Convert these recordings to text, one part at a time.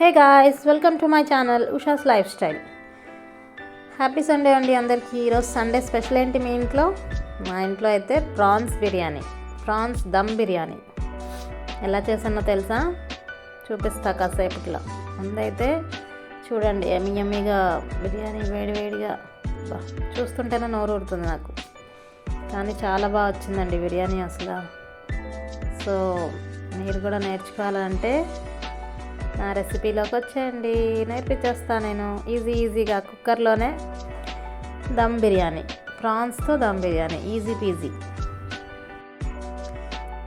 Hey guys, welcome to my channel Usha's life style. Happy Sunday అండి అందరికీ. ఈరోజు Sunday special ఏంటి మీ ఇంట్లో? మా ఇంట్లో అయితే ప్రాన్స్ బిర్యానీ, ప్రాన్స్ దమ్ బిర్యానీ. ఎలా చేసానో తెలుసా? చూపిస్తా కాసేపట్లో. ముందైతే చూడండి, ఎమ్మిగా బిర్యానీ వేడివేడిగా చూస్తుంటేనే నోరు ఊరుతుంది నాకు. కానీ చాలా బాగా వచ్చిందండి బిర్యానీ అసలు. సో మీరు కూడా నేర్చుకోవాలంటే నా రెసిపీలోకి వచ్చేయండి, నేర్పించేస్తాను నేను ఈజీగా కుక్కర్లోనే దమ్ బిర్యానీ, ప్రాన్స్తో దమ్ బిర్యానీ, ఈజీ పీజీ.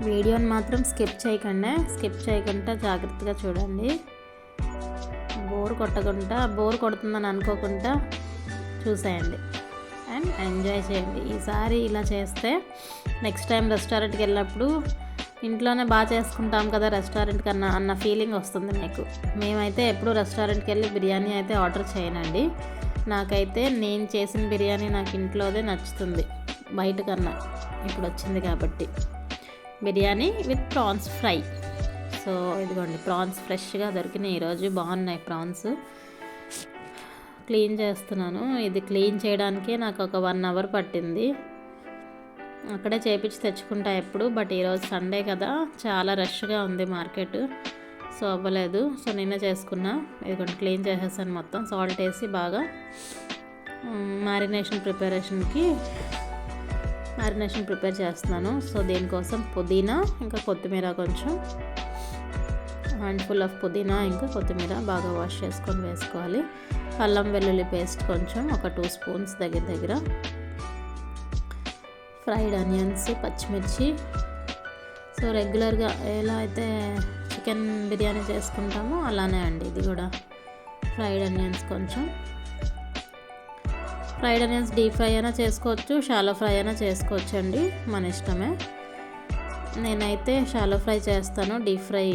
వీడియోని మాత్రం స్కిప్ చేయకుండా జాగ్రత్తగా చూడండి. బోర్ కొడుతుందని అనుకోకుండా చూసేయండి అండ్ ఎంజాయ్ చేయండి. ఈసారి ఇలా చేస్తే నెక్స్ట్ టైం రెస్టారెంట్కి వెళ్ళినప్పుడు ఇంట్లోనే బాగా చేసుకుంటాం కదా రెస్టారెంట్ కన్నా అన్న ఫీలింగ్ వస్తుంది మీకు. మేమైతే ఎప్పుడు రెస్టారెంట్కి వెళ్ళి బిర్యానీ అయితే ఆర్డర్ చేయనండి. నాకైతే నేను చేసిన బిర్యానీ నాకు ఇంట్లోదే నచ్చుతుంది బయట కన్నా. ఇప్పుడు వచ్చింది కాబట్టి biryani with prawns fry. So ఇదిగోండి, ప్రాన్స్ ఫ్రెష్గా దొరికినాయి ఈరోజు. బాగున్నాయి ప్రాన్స్. క్లీన్ చేస్తున్నాను. ఇది క్లీన్ చేయడానికే నాకు ఒక 1 అవర్ పట్టింది. అక్కడే చేపించి తెచ్చుకుంటా ఎప్పుడు. బట్ ఈరోజు సండే కదా, చాలా రష్గా ఉంది మార్కెట్. సో అవ్వలేదు. సో నిన్నే చేసుకున్నా. ఇది క్లీన్ చేసేసాను మొత్తం. సాల్ట్ వేసి బాగా మ్యారినేషన్ ప్రిపేర్ చేస్తున్నాను. సో దీనికోసం పుదీనా ఇంకా కొత్తిమీర, కొంచెం హ్యాండ్ఫుల్ ఆఫ్ పుదీనా ఇంకా కొత్తిమీర బాగా వాష్ చేసుకొని వేసుకోవాలి. అల్లం వెల్లుల్లి పేస్ట్ కొంచెం, ఒక 2 స్పూన్స్ దగ్గర, ఫ్రైడ్ ఆనియన్స్, పచ్చిమిర్చి. సో రెగ్యులర్గా ఎలా అయితే చికెన్ బిర్యానీ చేసుకుంటామో అలానే అండి ఇది కూడా. ఫ్రైడ్ ఆనియన్స్ కొంచెం. ఫ్రైడ్ ఆనియన్స్ డీప్ ఫ్రై అయినా చేసుకోవచ్చు, షాలో ఫ్రై అయినా చేసుకోవచ్చు అండి, మన ఇష్టమే. నేనైతే షాలో ఫ్రై చేస్తాను, డీప్ ఫ్రై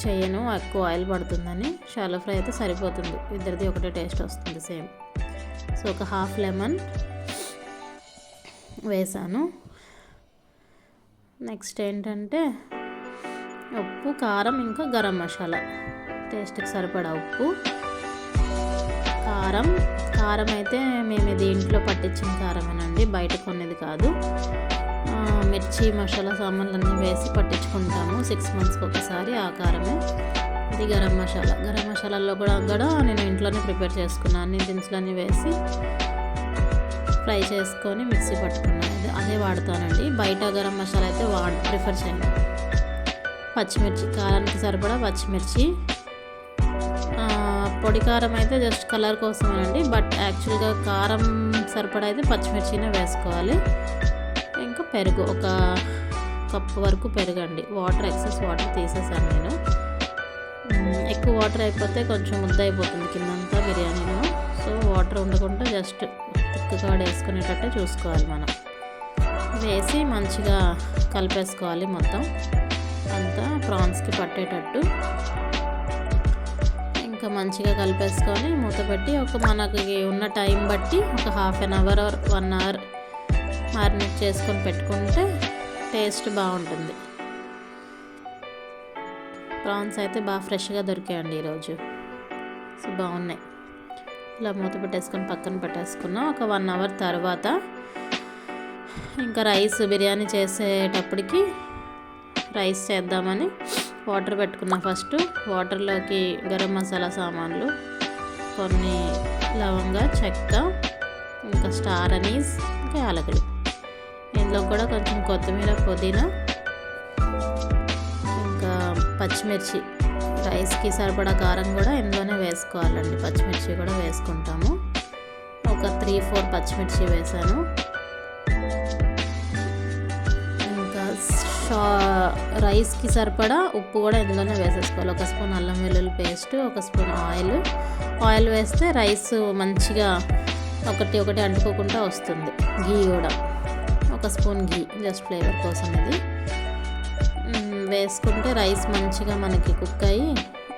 చేయను, ఎక్కువ ఆయిల్ పడుతుందని. షాలో ఫ్రై అయితే సరిపోతుంది, ఇద్దరిది ఒకటే టేస్ట్ వస్తుంది సేమ్. సో ఒక హాఫ్ లెమన్ వేసాను. నెక్స్ట్ ఏంటంటే ఉప్పు, కారం ఇంకా గరం మసాలా, టేస్ట్కి సరిపడా ఉప్పు, కారం అయితే మేము ఇది ఇంట్లో పట్టించిన కారమేనండి, బయట కొనేది కాదు. మిర్చి, మసాలా సామాన్లన్నీ వేసి పట్టించుకుంటాము 6 monthsకి ఒకసారి, ఆ కారమే. ఇది గరం మసాలాలో కూడా నేను ఇంట్లోనే ప్రిపేర్ చేసుకున్నాను. అన్ని దినుసులన్నీ వేసి ఫ్రై చేసుకొని మిక్సీ పట్టుకున్నాను. అదే వాడతానండి. బయట గరం మసాలా అయితే ప్రిఫర్ చేయను. పచ్చిమిర్చి, కారానికి సరిపడా పచ్చిమిర్చి. పొడి కారం అయితే జస్ట్ కలర్ కోసమేనండి, బట్ యాక్చువల్గా కారం సరిపడా అయితే పచ్చిమిర్చినే వేసుకోవాలి. ఇంకా పెరుగు, ఒక కప్పు వరకు పెరుగండి. ఎక్సెస్ వాటర్ తీసేసాను నేను. ఎక్కువ వాటర్ అయిపోతే కొంచెం ముద్ద అయిపోతుంది కిందంతా బిర్యానీలో. సో వాటర్ ఉండకుండా జస్ట్ తిక్కుగా వేసుకునేటట్టు చూసుకోవాలి మనం. వేసి మంచిగా కలిపేసుకోవాలి మొత్తం అంతా ప్రాన్స్కి పట్టేటట్టు. ఇంకా మంచిగా కలిపేసుకొని మూత పెట్టి మనకి ఉన్న టైం బట్టి ఒక 1/2 hour or 1 hour మ్యారినేట్ చేసుకొని పెట్టుకుంటే టేస్ట్ బాగుంటుంది. ప్రాన్స్ అయితే బాగా ఫ్రెష్గా దొరికాయండి ఈరోజు. సో బాగున్నాయి. ఇలా మూత పెట్టేసుకొని పక్కన పెట్టేసుకున్నా. ఒక 1 hour తర్వాత ఇంకా బిర్యానీ చేసేటప్పటికి రైస్ చేద్దామని వాటర్ పెట్టుకున్నా. ఫస్ట్ వాటర్లోకి గరం మసాలా సామాన్లు, కొన్ని లవంగ, చెక్క, ఇంకా స్టార్ అనీస్, ఇంకా యాలకులు. ఇందులో కూడా కొంచెం కొత్తిమీర, పుదీనా, ఇంకా పచ్చిమిర్చి. రైస్కి సరిపడా కారం కూడా ఇందులోనే వేసుకోవాలండి. పచ్చిమిర్చి కూడా వేసుకుంటాము. ఒక 3-4 పచ్చిమిర్చి వేసాను. ఇంకా రైస్కి సరిపడా ఉప్పు కూడా ఇందులోనే వేసేసుకోవాలి. 1 స్పూన్ అల్లం వెల్లుల్లి పేస్ట్, 1 స్పూన్ ఆయిల్ వేస్తే రైస్ మంచిగా ఒకటి అంటుకోకుండా వస్తుంది. ఘీ కూడా 1 స్పూన్ ఘీ, జస్ట్ ఫ్లేవర్ కోసం ఇది వేసుకుంటే రైస్ మంచిగా మనకి కుక్ అయ్యి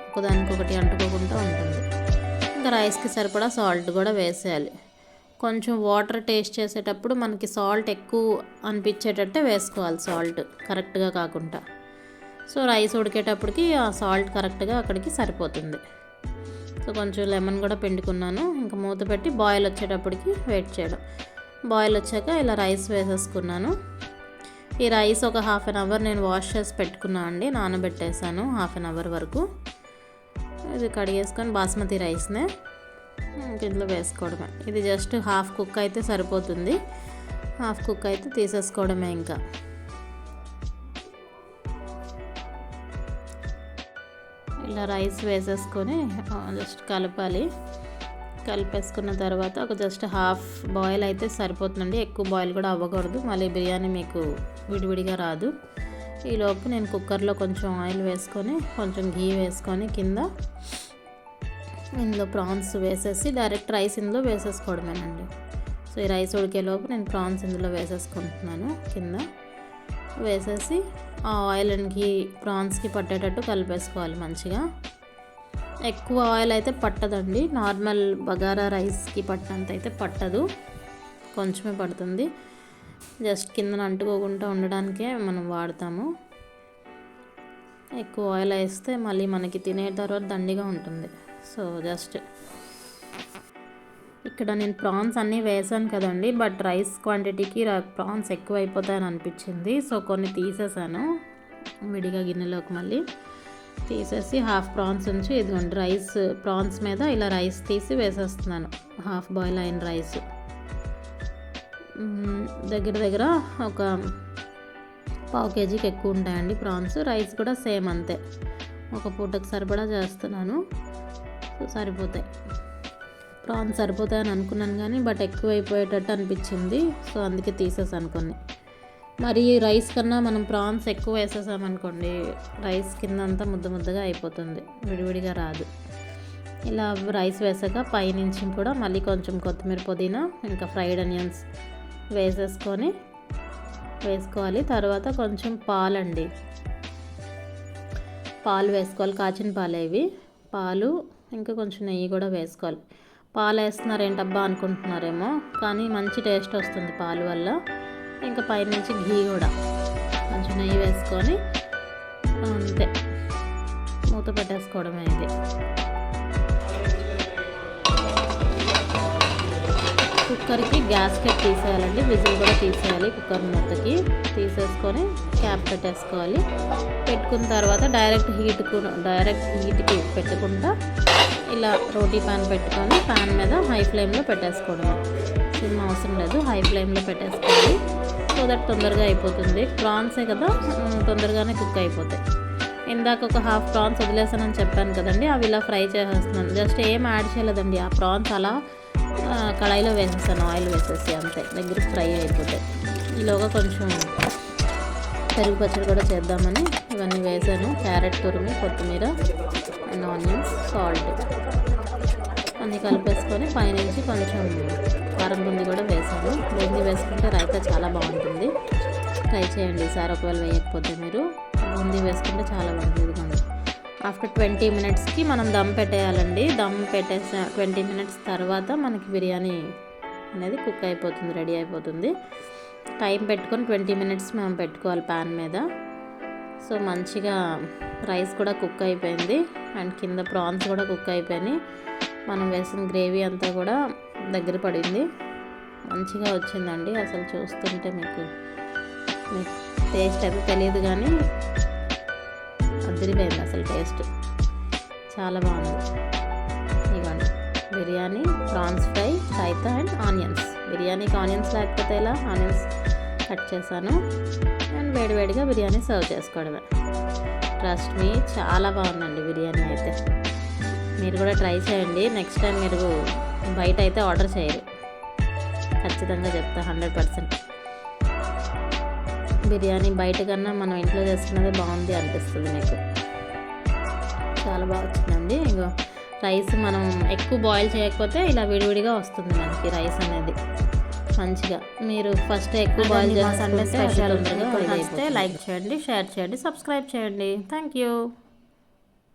ఒకదానికొకటి అంటుకోకుండా ఉంటుంది. ఇంకా రైస్కి సరిపడా సాల్ట్ కూడా వేసేయాలి. కొంచెం వాటర్ టేస్ట్ చేసేటప్పుడు మనకి సాల్ట్ ఎక్కువ అనిపించేటట్టే వేసుకోవాలి, సాల్ట్ కరెక్ట్గా కాకుండా. సో రైస్ ఉడికేటప్పటికి ఆ సాల్ట్ కరెక్ట్గా అక్కడికి సరిపోతుంది. సో కొంచెం లెమన్ కూడా పిండుకున్నాను. ఇంకా మూత పెట్టి బాయిల్ వచ్చేటప్పటికి వెయిట్ చేయడం. బాయిల్ వచ్చాక ఇలా రైస్ వేసేసుకున్నాను. ఈ రైస్ ఒక 1/2 అవర్ నేను వాష్ చేసి పెట్టుకున్నాను అండి, నానబెట్టేసాను 1/2 అవర్ వరకు. ఇది కడిగేసుకొని బాస్మతి రైస్నే ఇందులో వేసుకోవడమే. ఇది జస్ట్ హాఫ్ కుక్ అయితే సరిపోతుంది, హాఫ్ కుక్ అయితే తీసేసుకోవడమే. ఇంకా ఇలా రైస్ వేసేసుకొని జస్ట్ కలపాలి. కలిపేసుకున్న తర్వాత ఒక జస్ట్ హాఫ్ బాయిల్ అయితే సరిపోతుందండి, ఎక్కువ బాయిల్ కూడా అవ్వకూడదు, మళ్ళీ బిర్యానీ మీకు విడివిడిగా రాదు. ఈలోపు నేను కుక్కర్లో కొంచెం ఆయిల్ వేసుకొని కొంచెం ఘీ వేసుకొని కింద ఇందులో ప్రాన్స్ వేసేసి డైరెక్ట్ రైస్ ఇందులో వేసేసుకోవడమేనండి. సో ఈ రైస్ ఉడికేలోపు నేను ప్రాన్స్ ఇందులో వేసేసుకుంటున్నాను. కింద వేసేసి ఆ ఆయిల్ అండ్ ఘీ ప్రాన్స్కి పట్టేటట్టు కలిపేసుకోవాలి మంచిగా. ఎక్కువ ఆయిల్ అయితే పట్టదండి, నార్మల్ బగారా రైస్కి పట్టినంత అయితే పట్టదు, కొంచెమే పడుతుంది. జస్ట్ కిందన అంటుకోకుండా ఉండడానికే మనం వాడతాము. ఎక్కువ ఆయిల్ వేస్తే మళ్ళీ మనకి తినే తర్వాత దండిగా ఉంటుంది. సో జస్ట్ ఇక్కడ నేను ప్రాన్స్ అన్నీ వేసాను కదండి, బట్ రైస్ క్వాంటిటీకి ప్రాన్స్ ఎక్కువ అయిపోతాయని అనిపించింది. సో కొన్ని తీసేసాను విడిగా గిన్నెలోకి, మళ్ళీ తీసేసి హాఫ్ ప్రాన్స్ ఉంచి ఇదిగోండి రైస్ ప్రాన్స్ మీద ఇలా రైస్ తీసి వేసేస్తున్నాను. హాఫ్ బాయిల్ అయిన రైస్ దగ్గర ఒక 1/2 కేజీకి ఎక్కువ ఉంటాయండి ప్రాన్స్. రైస్ కూడా సేమ్ అంతే, ఒక పూటకు సరిపడా చేస్తున్నాను. సో సరిపోతాయి, ప్రాన్స్ సరిపోతాయని అనుకున్నాను కానీ బట్ ఎక్కువ అయిపోయేటట్టు అనిపించింది. సో అందుకే తీసేసాను కొన్ని. మరి రైస్ కన్నా మనం ప్రాన్స్ ఎక్కువ వేసేసామనుకోండి, రైస్ కింద అంతా ముద్దగా అయిపోతుంది, విడివిడిగా రాదు. ఇలా రైస్ వేసాక పైనుంచి కూడా మళ్ళీ కొంచెం కొత్తిమీర, పుదీనా, ఇంకా ఫ్రైడ్ ఆనియన్స్ వేసుకోవాలి. తర్వాత కొంచెం పాలండి, పాలు వేసుకోవాలి, కాచిన పాలు ఇవి. పాలు ఇంకా కొంచెం నెయ్యి కూడా వేసుకోవాలి. పాలు వేస్తున్నారేంటబ్బా అనుకుంటున్నారేమో, కానీ మంచి టేస్ట్ వస్తుంది పాలు వల్ల. ఇంకా పైనుంచి ఘీ కూడా కొంచెం నెయ్యి వేసుకొని అంతే మూత పెట్టేసుకోవడమే. ఇది కుక్కర్కి గ్యాస్కెట్ తీసేయాలండి, విజిల్ కూడా తీసేయాలి. కుక్కర్ మూతకి తీసేసుకొని క్యాప్ పెట్టేసుకోవాలి. పెట్టుకున్న తర్వాత డైరెక్ట్ హీట్కి పెట్టకుండా ఇలా రోటీ ప్యాన్ పెట్టుకొని ప్యాన్ మీద హై ఫ్లేమ్లో పెట్టేసుకోవడమే. సిమ్ అవసరం లేదు, హై ఫ్లేమ్లో పెట్టేసుకోవాలి. సో దట్ తొందరగా అయిపోతుంది. ప్రాన్సే కదా, తొందరగానే కుక్ అయిపోతాయి. ఇందాక ఒక హాఫ్ ప్రాన్స్ వదిలేసానని చెప్పాను కదండి, అవి ఇలా ఫ్రై చేసేస్తున్నాను. జస్ట్ ఏం యాడ్ చేయలేదండి, ఆ ప్రాన్స్ అలా కడాయిలో వేసేసాను ఆయిల్ వేసేసి, అంతే దగ్గరికి ఫ్రై అయిపోతాయి. ఈలోగా కొంచెం పెరుగు పచ్చడి కూడా చేద్దామని ఇవన్నీ వేసాను. క్యారెట్ తురిమి, కొత్తిమీర అండ్ ఆనియన్స్, సాల్ట్ అన్నీ కలిపేసుకొని పైనుంచి కొంచెం కారం బూందీ కూడా వేసాను. బూందీ వేసుకుంటే రైతా చాలా బాగుంటుంది, ట్రై చేయండి ఈసారి ఒకవేళ వేయకపోతే. మీరు బూందీ వేసుకుంటే చాలా బాగుంటుంది. ఆఫ్టర్ 20 మినిట్స్కి మనం దమ్ పెట్టేయాలండి. దమ్ పెట్టేసిన 20 మినిట్స్ తర్వాత మనకి బిర్యానీ అనేది కుక్ అయిపోతుంది, రెడీ అయిపోతుంది. టైం పెట్టుకొని 20 మినిట్స్ మనం పెట్టుకోవాలి ప్యాన్ మీద. సో మంచిగా రైస్ కూడా కుక్ అయిపోయింది అండ్ కింద ప్రాన్స్ కూడా కుక్ అయిపోయినాయి. మనం వేసిన గ్రేవీ అంతా కూడా దగ్గర పడింది, మంచిగా వచ్చిందండి. అసలు చూస్తుంటే మీకు టేస్ట్ అయితే తెలియదు కానీ అదిరిపోయింది అసలు, టేస్ట్ చాలా బాగుంది. ఇవ్వండి biryani, prawns fry, raita and onions. బిర్యానీకి ఆనియన్స్ లేకపోతే ఇలా ఆనియన్స్ కట్ చేశాను అండ్ వేడివేడిగా బిర్యానీ సర్వ్ చేసుకోవడమే. ట్రస్ట్ మీ, చాలా బాగుందండి బిర్యానీ అయితే. మీరు కూడా ట్రై చేయండి. నెక్స్ట్ టైం మీరు బయట అయితే ఆర్డర్ చేయరు, ఖచ్చితంగా చెప్తా 100%. బిర్యానీ బయట కన్నా మనం ఇంట్లో చేసుకున్నదే బాగుంది అనిపిస్తుంది మీకు. చాలా బాగా వచ్చిందండి. ఇంకో రైస్ మనం ఎక్కువ బాయిల్ చేయకపోతే ఇలా విడివిడిగా వస్తుంది మనకి రైస్ అనేది మంచిగా. మీరు ఫస్ట్ ఎక్కువ బాయిల్ చేస్తే సండే స్పెషల్ ఉంటుంది. లైక్ చేయండి, షేర్ చేయండి, సబ్స్క్రైబ్ చేయండి. Thank you.